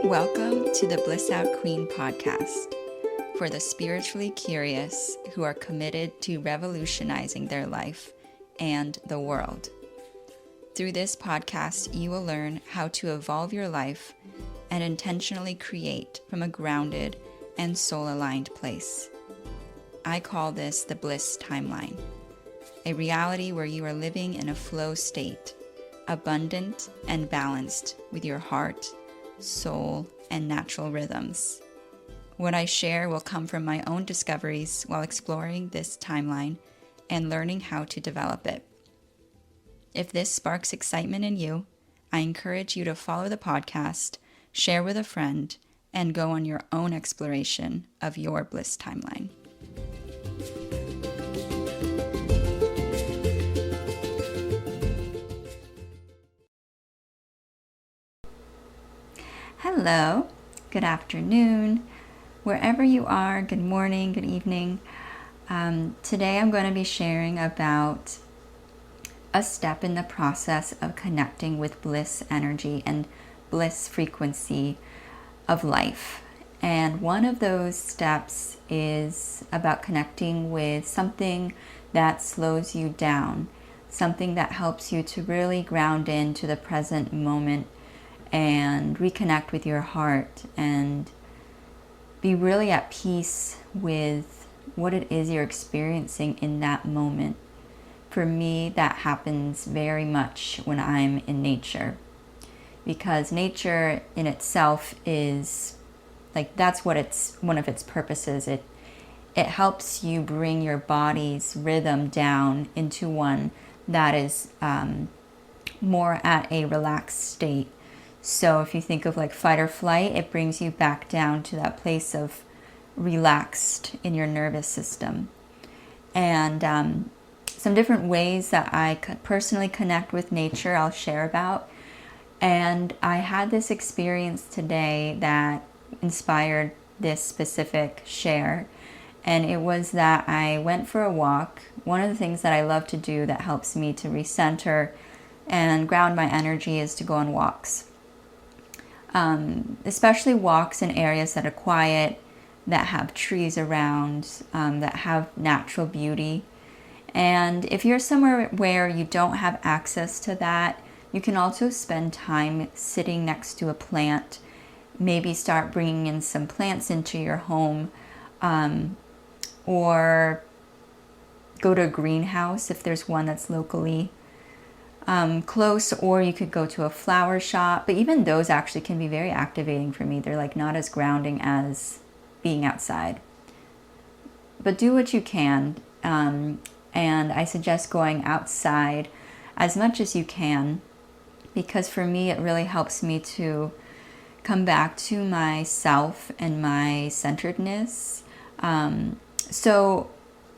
Welcome to the Bliss Out Queen Podcast for the spiritually curious who are committed to revolutionizing their life and the world. Through this podcast, you will learn how to evolve your life and intentionally create from a grounded and soul-aligned place. I call this the Bliss Timeline, a reality where you are living in a flow state, abundant and balanced with your heart, soul, and natural rhythms. What I share will come from my own discoveries while exploring this timeline and learning how to develop it. If this sparks excitement in you, I encourage you to follow the podcast, share with a friend, and go on your own exploration of your bliss timeline. Hello, good afternoon, wherever you are, good morning, good evening. Today I'm going to be sharing about a step in the process of connecting with bliss energy and bliss frequency of life. And one of those steps is about connecting with something that slows you down, something that helps you to really ground into the present moment and reconnect with your heart and be really at peace with what it is you're experiencing in that moment. For me, that happens very much when I'm in nature, because nature in itself is like, that's what it's one of its purposes. It helps you bring your body's rhythm down into one that is more at a relaxed state. So if you think of like fight or flight, it brings you back down to that place of relaxed in your nervous system. And some different ways that I could personally connect with nature I'll share about. And I had this experience today that inspired this specific share. And it was that I went for a walk. One of the things that I love to do that helps me to recenter and ground my energy is to go on walks. Especially walks in areas that are quiet, that have trees around, that have natural beauty. And if you're somewhere where you don't have access to that, you can also spend time sitting next to a plant. Maybe start bringing in some plants into your home, or go to a greenhouse if there's one that's locally close, or you could go to a flower shop. But even those actually can be very activating for me. They're like not as grounding as being outside. But do what you can. And I suggest going outside as much as you can, because for me it really helps me to come back to myself and my centeredness. So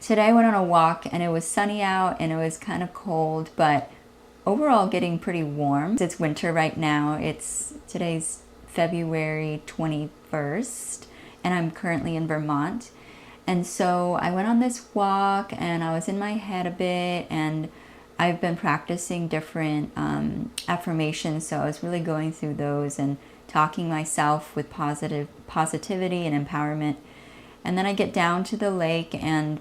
today I went on a walk and it was sunny out and it was kind of cold, but overall getting pretty warm. It's winter right now. Today's February 21st and I'm currently in Vermont. And so I went on this walk and I was in my head a bit, and I've been practicing different affirmations. So I was really going through those and talking myself with positivity and empowerment. And then I get down to the lake and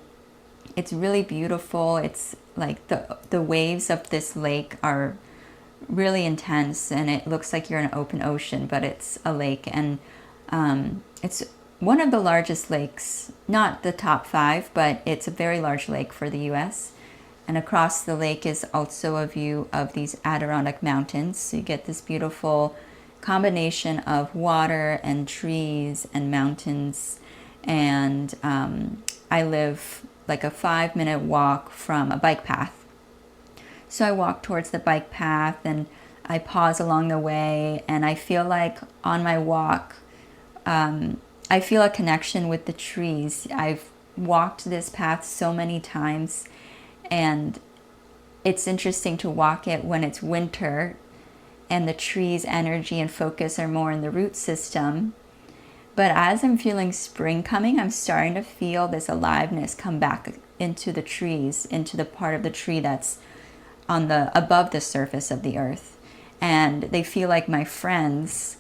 it's really beautiful. It's like the waves of this lake are really intense and it looks like you're in an open ocean, but it's a lake. And it's one of the largest lakes, not the top 5, but it's a very large lake for the US. And across the lake is also a view of these Adirondack Mountains. So you get this beautiful combination of water and trees and mountains. And I live like a 5-minute walk from a bike path. So I walk towards the bike path and I pause along the way, and I feel like on my walk, I feel a connection with the trees. I've walked this path so many times, and it's interesting to walk it when it's winter and the trees' energy and focus are more in the root system. But as I'm feeling spring coming, I'm starting to feel this aliveness come back into the trees, into the part of the tree that's above the surface of the earth. And they feel like my friends,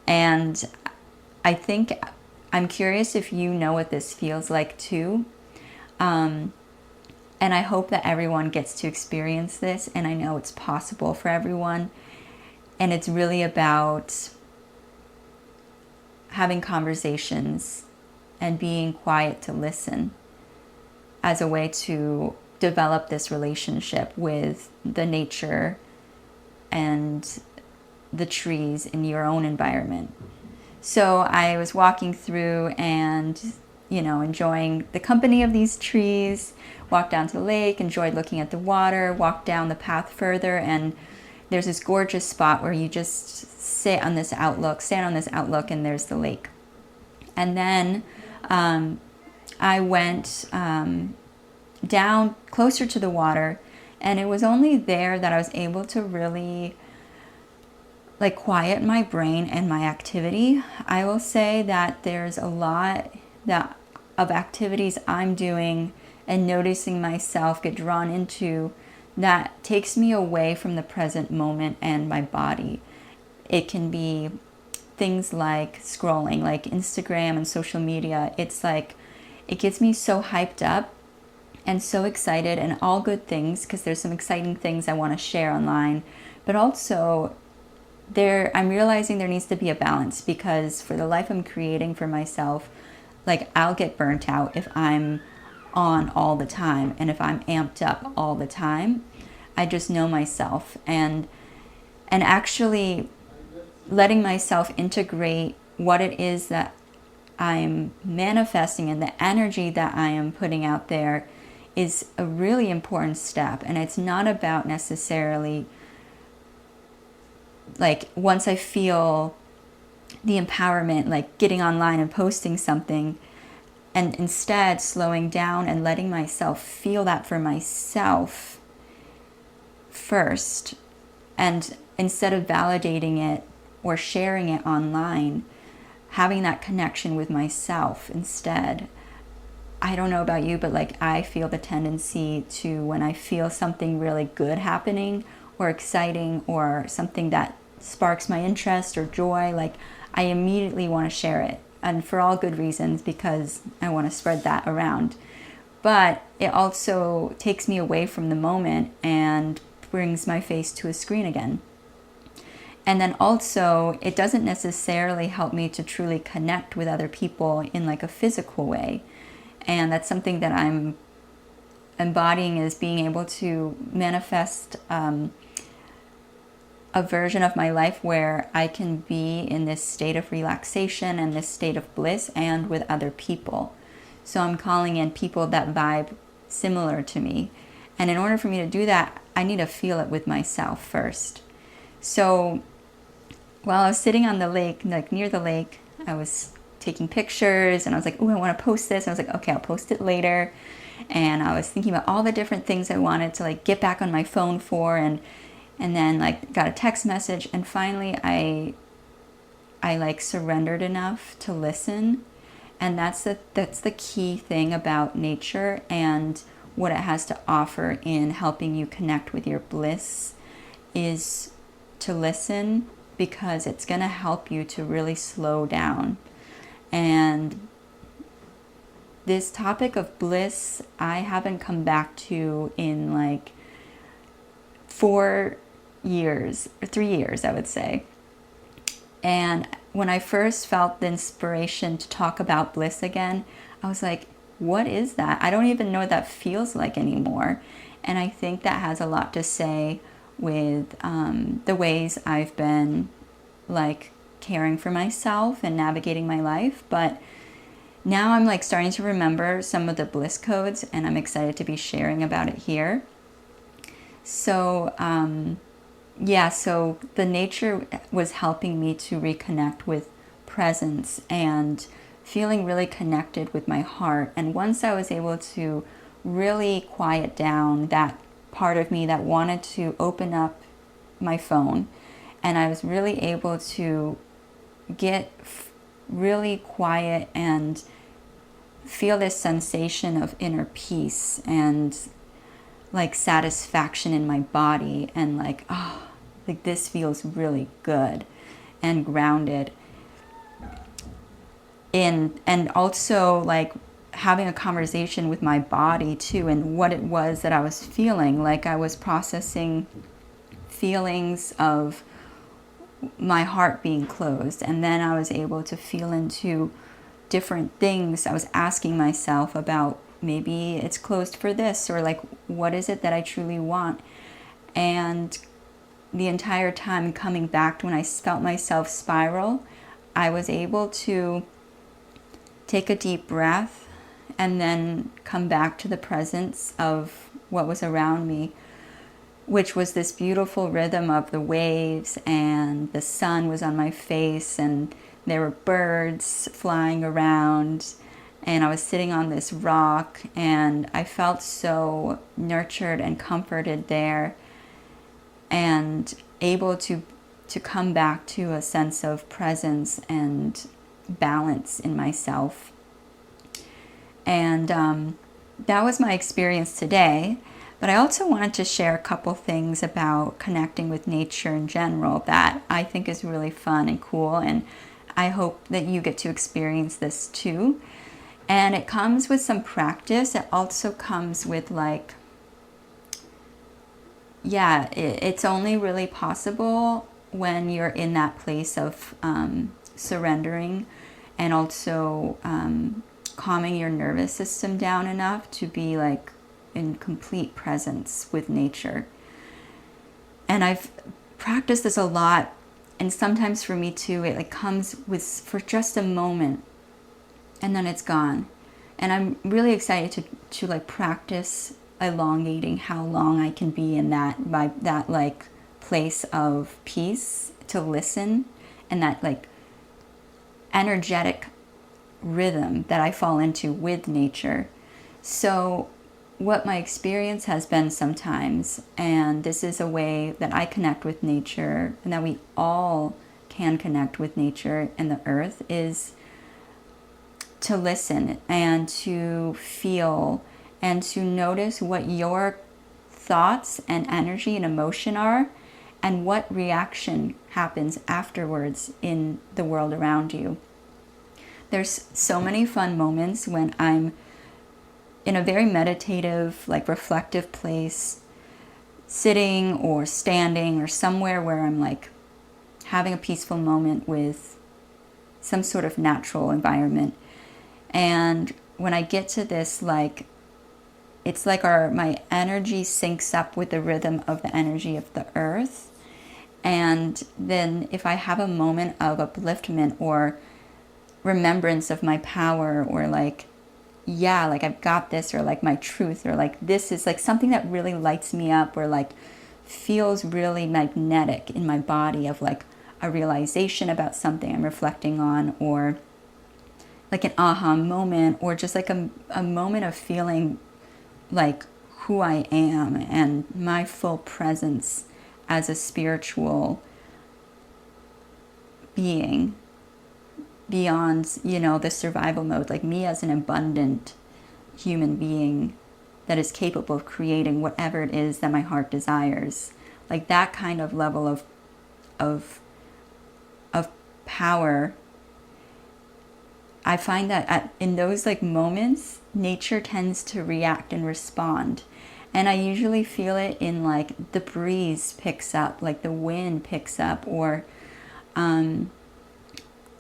And I think I'm curious if you know what this feels like too. And I hope that everyone gets to experience this, and I know it's possible for everyone. And it's really about having conversations and being quiet to listen as a way to develop this relationship with the nature and the trees in your own environment. So I was walking through and, enjoying the company of these trees, walked down to the lake, enjoyed looking at the water, walked down the path further, and there's this gorgeous spot where you just stand on this outlook, and there's the lake. And then I went down closer to the water, and it was only there that I was able to really quiet my brain and my activity. I will say that there's a lot of activities I'm doing and noticing myself get drawn into that takes me away from the present moment and my body. It can be things like scrolling, like Instagram and social media. It's like, it gets me so hyped up and so excited, and all good things, because there's some exciting things I want to share online. But also, I'm realizing there needs to be a balance, because for the life I'm creating for myself, I'll get burnt out if I'm on all the time and if I'm amped up all the time. I just know myself, and actually letting myself integrate what it is that I'm manifesting and the energy that I am putting out there is a really important step. And it's not about necessarily once I feel the empowerment, getting online and posting something, and instead slowing down and letting myself feel that for myself first. And instead of validating it or sharing it online, having that connection with myself instead. I don't know about you, but I feel the tendency to, when I feel something really good happening or exciting or something that sparks my interest or joy, I immediately want to share it. And for all good reasons, because I want to spread that around. But it also takes me away from the moment and brings my face to a screen again. And then also, it doesn't necessarily help me to truly connect with other people in a physical way. And that's something that I'm embodying, is being able to manifest a version of my life where I can be in this state of relaxation and this state of bliss and with other people. So I'm calling in people that vibe similar to me. And in order for me to do that, I need to feel it with myself first. So while I was sitting on the lake, near the lake, I was taking pictures, and I was like, oh, I want to post this. And I was like, okay, I'll post it later. And I was thinking about all the different things I wanted to get back on my phone for, and then got a text message, and finally I surrendered enough to listen. And that's the key thing about nature and what it has to offer in helping you connect with your bliss, is to listen, because it's going to help you to really slow down. And this topic of bliss, I haven't come back to in 4 years, or 3 years, I would say. And when I first felt the inspiration to talk about bliss again, I was like, what is that? I don't even know what that feels like anymore. And I think that has a lot to say with the ways I've been caring for myself and navigating my life. But now I'm starting to remember some of the bliss codes, and I'm excited to be sharing about it here. So so the nature was helping me to reconnect with presence and feeling really connected with my heart. And once I was able to really quiet down that part of me that wanted to open up my phone, and I was really able to get really quiet and feel this sensation of inner peace and satisfaction in my body, and this feels really good and grounded. and also like having a conversation with my body too, and what it was that I was feeling. Like I was processing feelings of my heart being closed, and then I was able to feel into different things. I was asking myself about, maybe it's closed for this, or like, what is it that I truly want? And the entire time coming back to when I felt myself spiral, I was able to take a deep breath and then come back to the presence of what was around me, which was this beautiful rhythm of the waves, and the sun was on my face, and there were birds flying around, and I was sitting on this rock, and I felt so nurtured and comforted there, and able to come back to a sense of presence and balance in myself. And that was my experience today. But I also wanted to share a couple things about connecting with nature in general that I think is really fun and cool, and I hope that you get to experience this too. And it comes with some practice. It also comes with like, it's only really possible when you're in that place of surrendering, and also calming your nervous system down enough to be like in complete presence with nature. And I've practiced this a lot, and sometimes for me too, it like comes with for just a moment and then it's gone. And I'm really excited to like practice elongating how long I can be in that, by that like place of peace, to listen, and that like energetic rhythm that I fall into with nature. So what my experience has been sometimes, and this is a way that I connect with nature, and that we all can connect with nature and the earth, is to listen and to feel and to notice what your thoughts and energy and emotion are, and what reaction happens afterwards in the world around you. There's so many fun moments when I'm in a very meditative, like reflective place, sitting or standing or somewhere where I'm like having a peaceful moment with some sort of natural environment. And when I get to this, like, it's like my energy syncs up with the rhythm of the energy of the earth. And then if I have a moment of upliftment or remembrance of my power, or like, like I've got this, or like my truth, or like this is like something that really lights me up, or like feels really magnetic in my body, of like a realization about something I'm reflecting on, or like an aha moment, or just like a moment of feeling like who I am and my full presence as a spiritual being, beyond, the survival mode, like me as an abundant human being that is capable of creating whatever it is that my heart desires. Like that kind of level of power. I find that in those like moments, nature tends to react and respond. And I usually feel it in like the breeze picks up, like the wind picks up, or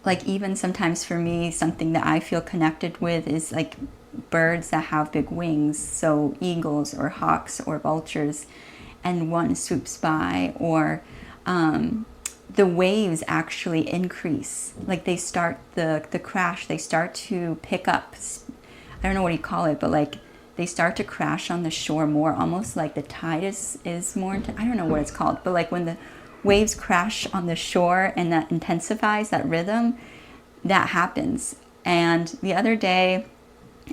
like even sometimes for me, something that I feel connected with is like birds that have big wings, so eagles or hawks or vultures, and one swoops by, or the waves actually increase. Like they start, the crash, they start to pick up, I don't know what you call it, but like they start to crash on the shore more, almost like the tide is more, I don't know what it's called, but like when the waves crash on the shore and that intensifies that rhythm, that happens. And the other day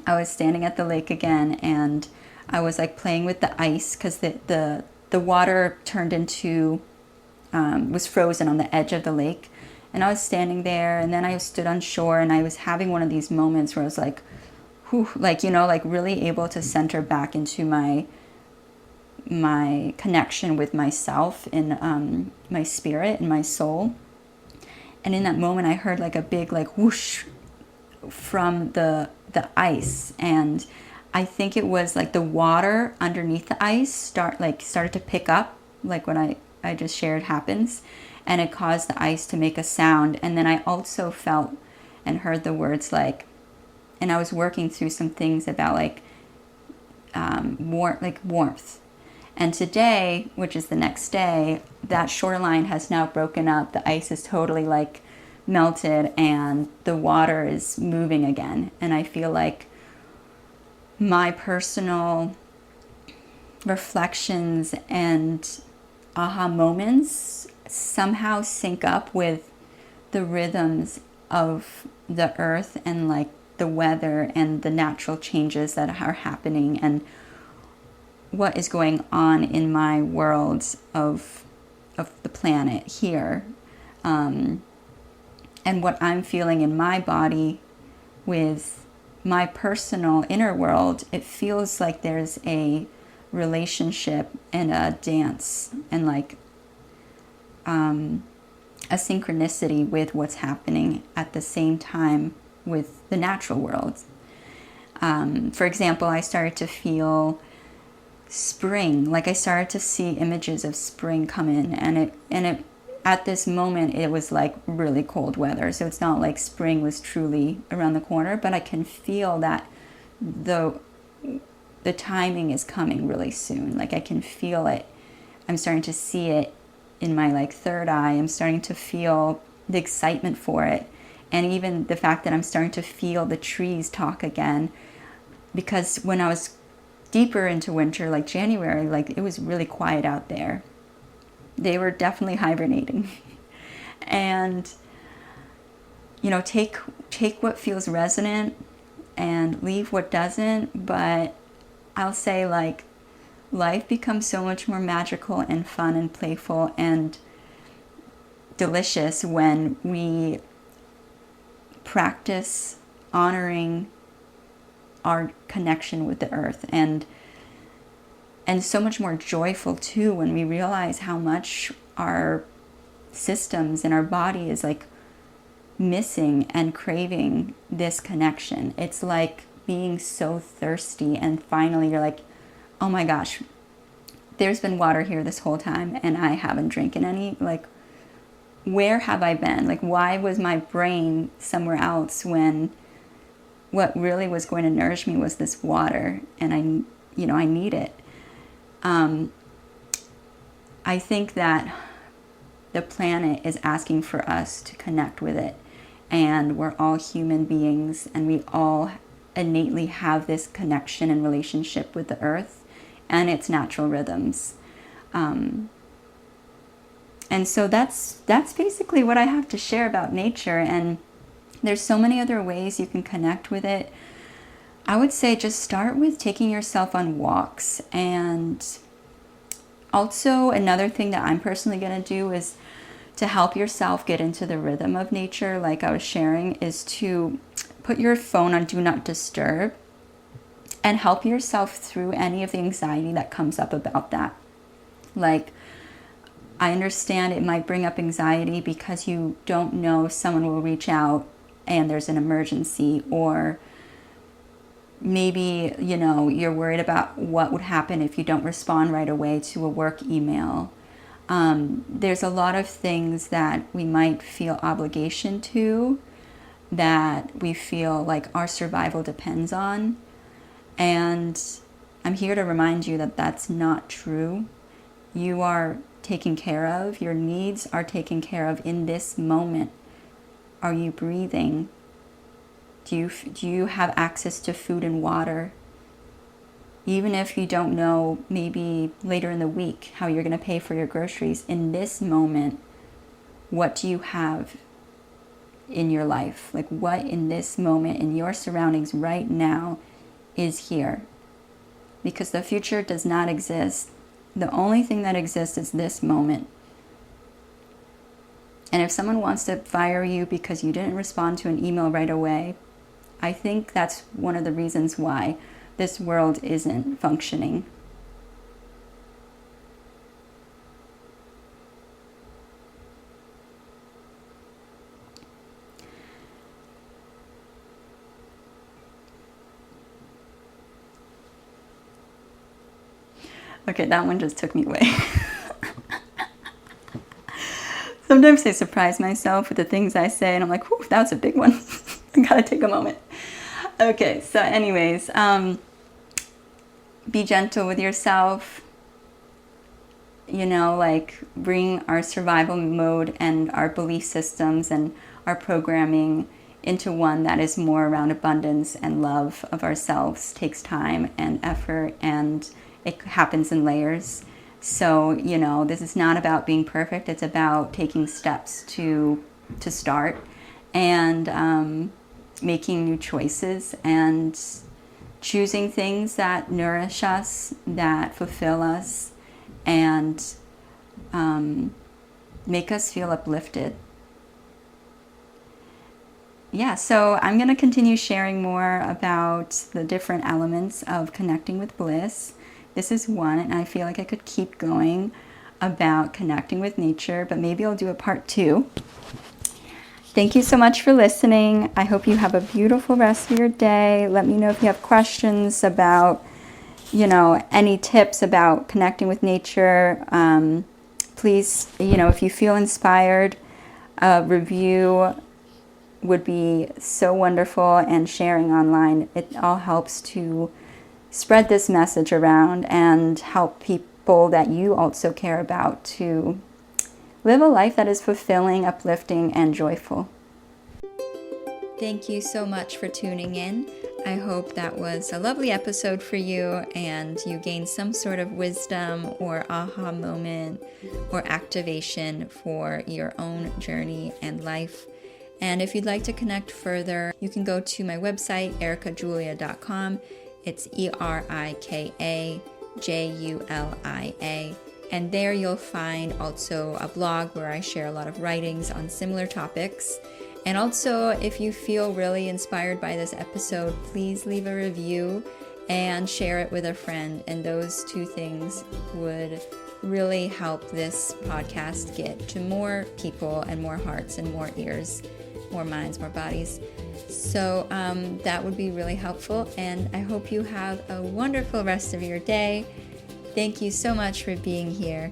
I was standing at the lake again, and I was like playing with the ice, because the water turned into was frozen on the edge of the lake, and I was standing there, and then I stood on shore, and I was having one of these moments where I was like, whew, like, like really able to center back into my connection with myself and my spirit and my soul. And in that moment I heard like a big like whoosh from the ice, and I think it was like the water underneath the ice started to pick up, like what I just shared happens, and it caused the ice to make a sound. And then I also felt and heard the words like, and I was working through some things about like warmth. And today, which is the next day, that shoreline has now broken up. The ice is totally like melted and the water is moving again. And I feel like my personal reflections and aha moments somehow sync up with the rhythms of the earth and like the weather and the natural changes that are happening and what is going on in my world of the planet here, and what I'm feeling in my body with my personal inner world. It feels like there's a relationship and a dance and like a synchronicity with what's happening at the same time with the natural world. For example, I started to feel spring, like I started to see images of spring come in, and it at this moment it was like really cold weather, so it's not like spring was truly around the corner, but I can feel that the timing is coming really soon. Like I can feel it. I'm starting to see it in my like third eye. I'm starting to feel the excitement for it, and even the fact that I'm starting to feel the trees talk again, because when I was deeper into winter, like January, like it was really quiet out there. They were definitely hibernating. And take what feels resonant and leave what doesn't. But I'll say like life becomes so much more magical and fun and playful and delicious when we practice honoring our connection with the earth, and so much more joyful too when we realize how much our systems and our body is like missing and craving this connection. It's like being so thirsty, and finally you're like, oh my gosh, there's been water here this whole time and I haven't drinking any. Like, where have I been? Like, why was my brain somewhere else when what really was going to nourish me was this water, and I need it. I think that the planet is asking for us to connect with it, and we're all human beings, and we all innately have this connection and relationship with the earth and its natural rhythms. And so that's basically what I have to share about nature. And there's so many other ways you can connect with it. I would say just start with taking yourself on walks. And also another thing that I'm personally going to do is to help yourself get into the rhythm of nature, like I was sharing, is to put your phone on Do Not Disturb and help yourself through any of the anxiety that comes up about that. Like, I understand it might bring up anxiety because you don't know if someone will reach out and there's an emergency, or maybe, you're worried about what would happen if you don't respond right away to a work email. There's a lot of things that we might feel obligation to, that we feel like our survival depends on. And I'm here to remind you that that's not true. You are taken care of. Your needs are taken care of in this moment. Are you breathing? Do you have access to food and water? Even if you don't know, maybe later in the week, how you're going to pay for your groceries, in this moment, what do you have in your life? Like, what in this moment, in your surroundings right now, is here? Because the future does not exist. The only thing that exists is this moment. And if someone wants to fire you because you didn't respond to an email right away, I think that's one of the reasons why this world isn't functioning. Okay, that one just took me away. Sometimes I surprise myself with the things I say, and I'm like, whew, that was a big one. I gotta take a moment. Okay, so anyways, be gentle with yourself. Like bring our survival mode and our belief systems and our programming into one that is more around abundance and love of ourselves. Takes time and effort, and it happens in layers. So, this is not about being perfect. It's about taking steps to start and making new choices and choosing things that nourish us, that fulfill us, and make us feel uplifted. Yeah, so I'm going to continue sharing more about the different elements of connecting with bliss. This is one, and I feel like I could keep going about connecting with nature, but maybe I'll do a part 2. Thank you so much for listening. I hope you have a beautiful rest of your day. Let me know if you have questions about, any tips about connecting with nature. Please, if you feel inspired, a review would be so wonderful, and sharing online. It all helps to spread this message around and help people that you also care about to live a life that is fulfilling, uplifting, and joyful. Thank you so much for tuning in. I hope that was a lovely episode for you and you gained some sort of wisdom or aha moment or activation for your own journey and life. And if you'd like to connect further, you can go to my website, erikajulia.com. It's ErikaJulia. And there you'll find also a blog where I share a lot of writings on similar topics. And also, if you feel really inspired by this episode, please leave a review and share it with a friend. And those two things would really help this podcast get to more people and more hearts and more ears, more minds, more bodies. So that would be really helpful. And I hope you have a wonderful rest of your day. Thank you so much for being here.